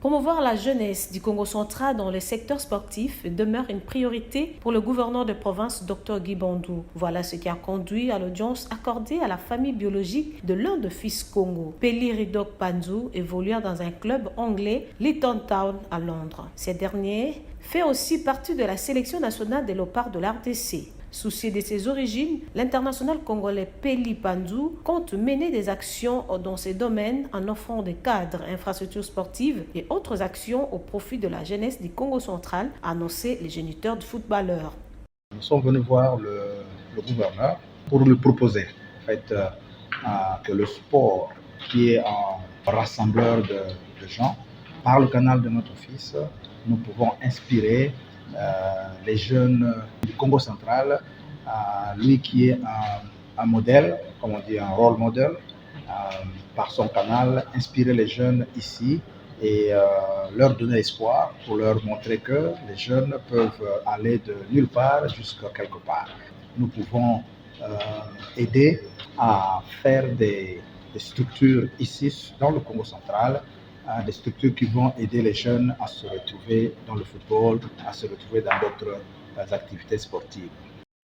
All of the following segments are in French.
Promouvoir la jeunesse du Congo central dans le secteur sportif demeure une priorité pour le gouverneur de province, Dr Guy Bandou. Voilà ce qui a conduit à l'audience accordée à la famille biologique de l'un de fils Congo. Peli Ridok Panzou évoluant dans un club anglais, Luton Town à Londres. Ces derniers fait aussi partie de la sélection nationale des léopards de l'RDC. Soucié de ses origines, l'international congolais Peli Panzou compte mener des actions dans ces domaines en offrant des cadres, infrastructures sportives et autres actions au profit de la jeunesse du Congo central, a annoncé les géniteurs de footballeurs. Nous sommes venus voir le gouverneur pour lui proposer que le sport, qui est un rassembleur de gens, par le canal de notre fils, nous pouvons inspirer les jeunes du Congo central, lui qui est un modèle, comme on dit, un rôle modèle, par son canal, inspirer les jeunes ici et leur donner espoir pour leur montrer que les jeunes peuvent aller de nulle part jusqu'à quelque part. Nous pouvons aider à faire des structures ici dans le Congo central, des structures qui vont aider les jeunes à se retrouver dans le football, à se retrouver dans d'autres activités sportives.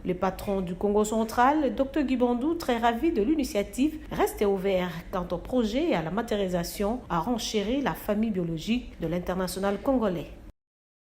Le patron du Congo central, Dr Guy Bandou, très ravi de l'initiative, reste ouvert quant au projet et à la matérialisation à renchérir la famille biologique de l'international congolais.